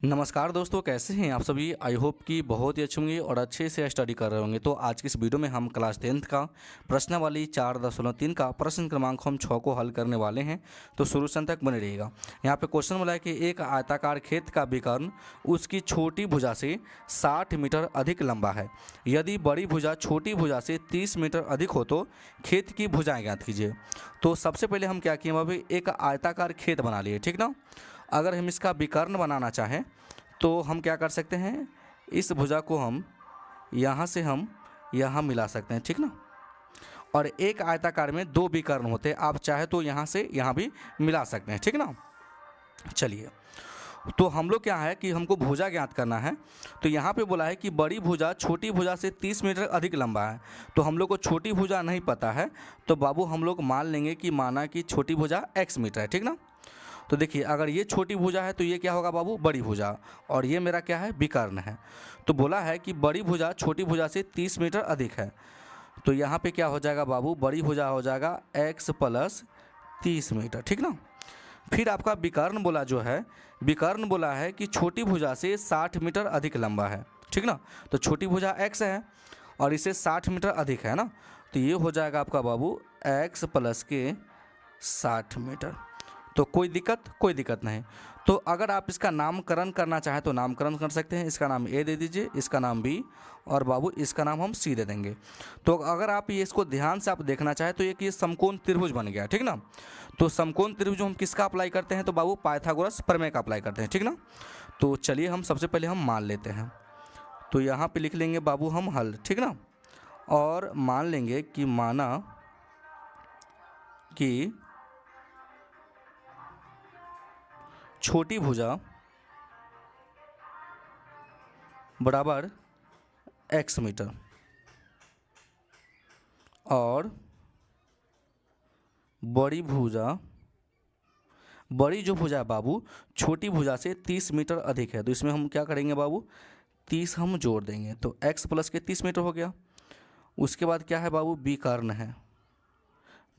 नमस्कार दोस्तों, कैसे हैं आप सभी। आई होप कि बहुत ही अच्छे होंगे और अच्छे से स्टडी कर रहे होंगे। तो आज की इस वीडियो में हम क्लास 10th का प्रश्नावली 4.3 का प्रश्न क्रमांक हम 6 को हल करने वाले हैं। तो शुरू से अंत तक बने रहिएगा। यहाँ पे क्वेश्चन बोला है कि एक आयताकार खेत का विकर्ण उसकी छोटी भुजा से 60 मीटर अधिक लंबा है। यदि बड़ी भुजा छोटी भुजा से 30 मीटर अधिक हो तो खेत की भुजाएँ ज्ञात कीजिए। तो सबसे पहले हम क्या किए, अभी एक आयताकार खेत बना लिए, ठीक ना। अगर हम इसका विकर्ण बनाना चाहें तो हम क्या कर सकते हैं, इस भुजा को हम यहाँ मिला सकते हैं, ठीक ना। और एक आयताकार में दो विकर्ण होते हैं, आप चाहे तो यहाँ से यहाँ भी मिला सकते हैं, ठीक ना। चलिए, तो हम लोग क्या है कि हमको भुजा ज्ञात करना है। तो यहाँ पे बोला है कि बड़ी भुजा छोटी भुजा से 30 मीटर अधिक लंबा है। तो हम लोग को छोटी भुजा नहीं पता है, तो बाबू हम लोग मान लेंगे कि माना कि छोटी भुजा x मीटर है, ठीक ना। तो देखिए, अगर ये छोटी भुजा है तो ये क्या होगा बाबू, बड़ी भुजा, और ये मेरा क्या है, विकर्ण है। तो बोला है कि बड़ी भुजा छोटी भुजा से 30 मीटर अधिक है। तो यहाँ पे क्या हो जाएगा बाबू, बड़ी भुजा हो जाएगा x प्लस 30 मीटर, ठीक ना। फिर आपका विकर्ण बोला जो है, विकर्ण बोला है कि छोटी भुजा से 60 मीटर अधिक लंबा है, ठीक ना। तो छोटी भुजा x है और इसे 60 मीटर अधिक है ना। तो ये हो जाएगा आपका बाबू x प्लस के 60 मीटर। तो कोई दिक्कत नहीं। तो अगर आप इसका नामकरण करना चाहें तो नामकरण कर सकते हैं। इसका नाम ए दे दीजिए, इसका नाम बी, और बाबू इसका नाम हम सी दे देंगे। तो अगर आप ये इसको ध्यान से आप देखना चाहें तो एक ये समकोण त्रिभुज बन गया, ठीक ना। तो समकोण त्रिभुज हम किसका अप्लाई करते हैं, तो बाबू पाइथागोरस प्रमेय का अप्लाई करते हैं, ठीक ना। तो चलिए हम सबसे पहले हम मान लेते हैं। तो यहाँ पे लिख लेंगे बाबू हम हल, ठीक ना। और मान लेंगे कि माना कि छोटी भुजा बराबर x मीटर और बड़ी जो भुजा है बाबू छोटी भुजा से 30 मीटर अधिक है। तो इसमें हम क्या करेंगे बाबू, 30 हम जोड़ देंगे, तो x प्लस के 30 मीटर हो गया। उसके बाद क्या है बाबू, विकर्ण है।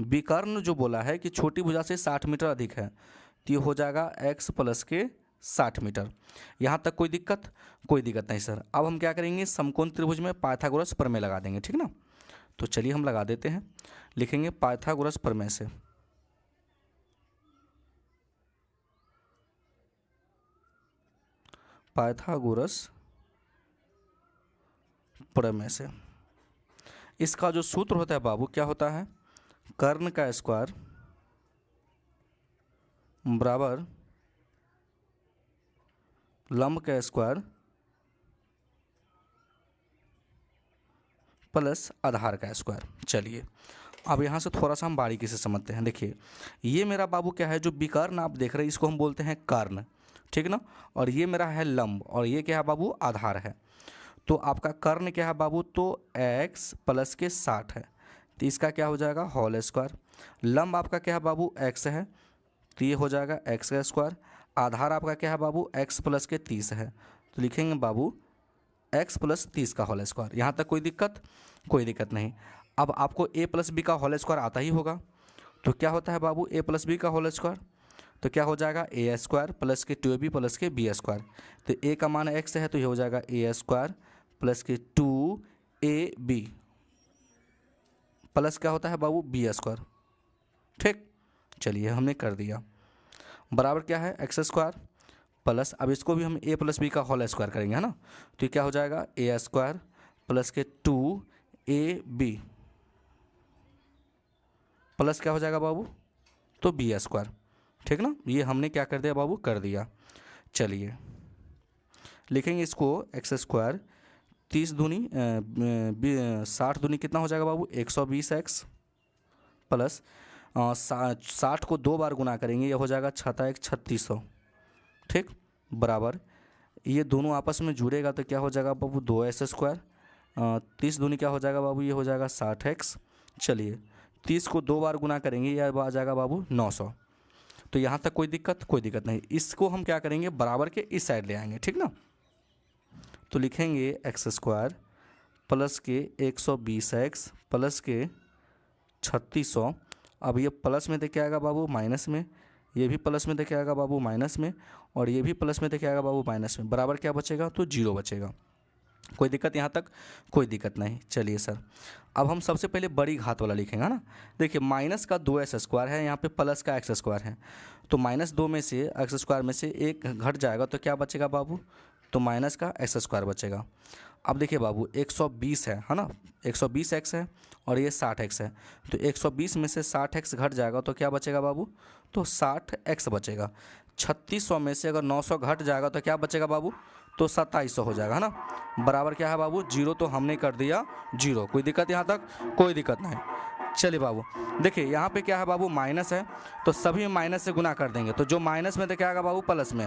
विकर्ण जो बोला है कि छोटी भुजा से 60 मीटर अधिक है, तो ये हो जाएगा x प्लस के 60 मीटर। यहाँ तक कोई दिक्कत नहीं सर। अब हम क्या करेंगे, समकोण त्रिभुज में पाइथागोरस प्रमेय लगा देंगे, ठीक ना। तो चलिए हम लगा देते हैं, लिखेंगे पाइथागोरस प्रमेय से। पाइथागोरस प्रमेय से इसका जो सूत्र होता है बाबू क्या होता है, कर्ण का स्क्वायर बराबर लंब का स्क्वायर प्लस आधार का स्क्वायर। चलिए, अब यहाँ से थोड़ा सा हम बारीकी से समझते हैं। देखिए, ये मेरा बाबू क्या है, जो विकर्ण आप देख रहे हैं इसको हम बोलते हैं कर्ण, ठीक ना। और ये मेरा है लंब, और ये क्या है बाबू, आधार है। तो आपका कर्ण क्या है बाबू, तो x प्लस के 60 है, तो इसका क्या हो जाएगा, होल स्क्वायर। लंब आपका क्या है बाबू, x है, तो ये हो जाएगा x का स्क्वायर। आधार आपका क्या है बाबू, x प्लस के 30 है, तो लिखेंगे बाबू x प्लस 30 का होल स्क्वायर। यहाँ तक कोई दिक्कत नहीं। अब आपको a प्लस बी का होल स्क्वायर आता ही होगा। तो क्या होता है बाबू, a प्लस बी का होल स्क्वायर, तो क्या हो जाएगा, ए स्क्वायर प्लस के 2ab प्लस के बी स्क्वायर। तो a का मान x है, तो ये हो जाएगा ए स्क्वायर प्लस के 2ab प्लस क्या होता है बाबू, बी स्क्वायर, ठीक। चलिए हमने कर दिया, बराबर क्या है, एक्स स्क्वायर प्लस, अब इसको भी हम a प्लस बी का होल स्क्वायर करेंगे, है ना। तो ये क्या हो जाएगा, ए स्क्वायर प्लस के 2ab प्लस क्या हो जाएगा बाबू, तो बी स्क्वायर, ठीक ना। ये हमने क्या कर दिया बाबू, कर दिया। चलिए लिखेंगे इसको एक्स स्क्वायर 30 दूनी 60 दूनी कितना हो जाएगा बाबू, 120x प्लस 60 को 2 बार गुना करेंगे, ये हो जाएगा 3600, ठीक। बराबर ये दोनों आपस में जुड़ेगा तो क्या हो जाएगा बाबू, 2s स्क्वायर 30 दूनी क्या हो जाएगा बाबू, ये हो जाएगा 60x। चलिए 30 को 2 बार गुना करेंगे, यह आ जाएगा बाबू 900। तो यहाँ तक कोई दिक्कत नहीं। इसको हम क्या करेंगे, बराबर के इस साइड ले आएंगे, ठीक ना। तो लिखेंगे एक्स स्क्वायर प्लस के 120x प्लस के 3600। अब ये प्लस में देख के आएगा बाबू माइनस में, ये भी प्लस में देखे आएगा बाबू माइनस में, और ये भी प्लस में देखे आएगा बाबू माइनस में, बराबर क्या बचेगा? तो 0 बचेगा। कोई दिक्कत यहाँ तक? कोई दिक्कत नहीं। चलिए सर, अब हम सबसे पहले बड़ी घात वाला लिखेंगे ना। देखिए माइनस का 2x² है, यहाँ पे प्लस का x² है, तो -2 में से x² में से 1 घट जाएगा तो क्या बचेगा बाबू? तो माइनस का x² बचेगा। अब देखिए बाबू 120 है ना, 120x है और ये 60x है, तो 120 में से 60x घट जाएगा तो क्या बचेगा बाबू? तो 60x बचेगा। 3600 में से अगर 900 घट जाएगा तो क्या बचेगा बाबू? तो 2700 हो जाएगा, है ना। बराबर क्या है बाबू? 0। तो हमने कर दिया 0। कोई दिक्कत यहाँ तक? कोई दिक्कत नहीं। चलिए बाबू देखिए यहाँ पे क्या है बाबू? माइनस है, तो सभी माइनस से गुना कर देंगे, तो जो माइनस में क्या आएगा बाबू? प्लस में,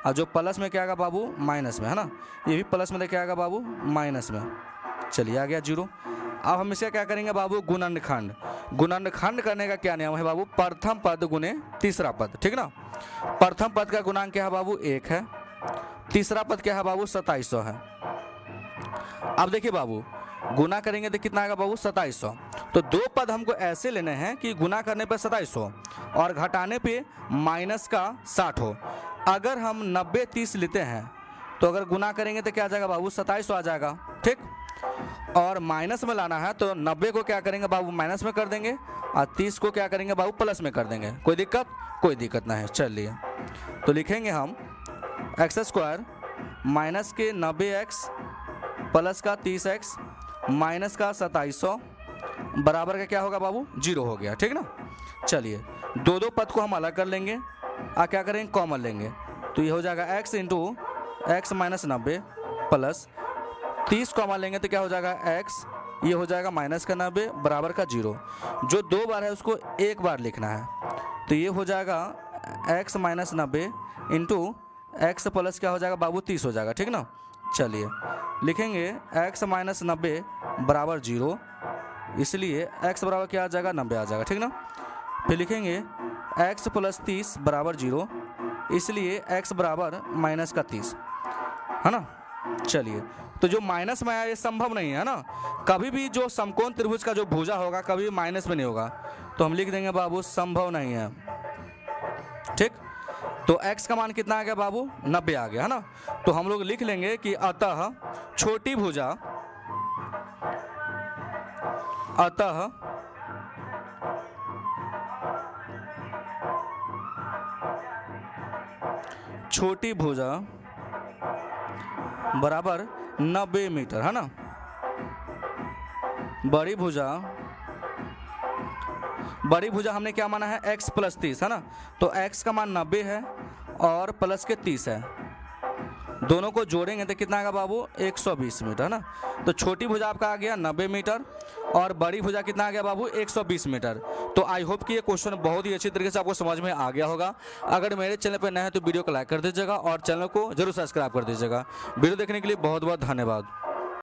और जो प्लस में क्या आएगा बाबू? माइनस में, है ना। ये भी प्लस में क्या आएगा बाबू? माइनस में। चलिए आ गया 0। अब हम इसे क्या करेंगे बाबू? गुणनखंड। गुणनखंड करने का क्या नियम है बाबू? प्रथम पद गुने तीसरा पद, ठीक ना। प्रथम पद का गुणांक क्या है बाबू? 1 है। तीसरा पद क्या है बाबू? 2700 है। अब देखिए बाबू गुना करेंगे तो कितना आएगा बाबू? 2700। तो दो पद हमको ऐसे लेने हैं कि गुना करने पे 2700 और घटाने पे माइनस का 60 हो। अगर हम 90 30 लेते हैं तो अगर गुना करेंगे तो क्या आ जाएगा बाबू? 2700 आ जाएगा, ठीक। और माइनस में लाना है तो 90 को क्या करेंगे बाबू? माइनस में कर देंगे, और 30 को क्या करेंगे बाबू? प्लस में कर देंगे। कोई दिक्कत? कोई दिक्कत नहीं है। चलिए तो लिखेंगे हम x² माइनस के 90x प्लस का 30x माइनस का 2700 बराबर का क्या होगा बाबू? 0 हो गया, ठीक ना। चलिए दो पद को हम अलग कर लेंगे और क्या करेंगे? कॉमन लेंगे, तो ये हो जाएगा x into x minus 90 plus 30 common लेंगे तो क्या हो जाएगा? x, ये हो जाएगा माइनस का 90 बराबर का 0। जो 2 बार है उसको 1 बार लिखना है, तो ये हो जाएगा x minus 90 into x plus क्या हो जाएगा बाबू? 30 हो जाएगा, ठीक ना। चलिए लिखेंगे x माइनस 90 बराबर 0, इसलिए x बराबर क्या आ जाएगा? 90 आ जाएगा, ठीक ना। फिर लिखेंगे x प्लस 30 बराबर 0, इसलिए x बराबर माइनस का 30, है ना। चलिए तो जो माइनस में आया ये संभव नहीं है ना, कभी भी जो समकोण त्रिभुज का जो भुजा होगा कभी भी माइनस में नहीं होगा, तो हम लिख देंगे बाबू संभव नहीं है, ठीक। तो x का मान कितना आ गया बाबू? 90 आ गया, है ना। तो हम लोग लिख लेंगे कि अतः छोटी भुजा बराबर 90 मीटर, है ना। बड़ी भुजा हमने क्या माना है? x प्लस 30, है ना। तो x का मान 90 है और प्लस के 30 है, दोनों को जोड़ेंगे तो कितना आएगा बाबू? 120 मीटर, है ना। तो छोटी भुजा आपका आ गया 90 मीटर और बड़ी भुजा कितना आ गया बाबू? 120 मीटर। तो आई होप कि ये क्वेश्चन बहुत ही अच्छी तरीके से आपको समझ में आ गया होगा। अगर मेरे चैनल पर नए हैं तो वीडियो को लाइक कर दीजिएगा और चैनल को जरूर सब्सक्राइब कर दीजिएगा। वीडियो देखने के लिए बहुत बहुत धन्यवाद।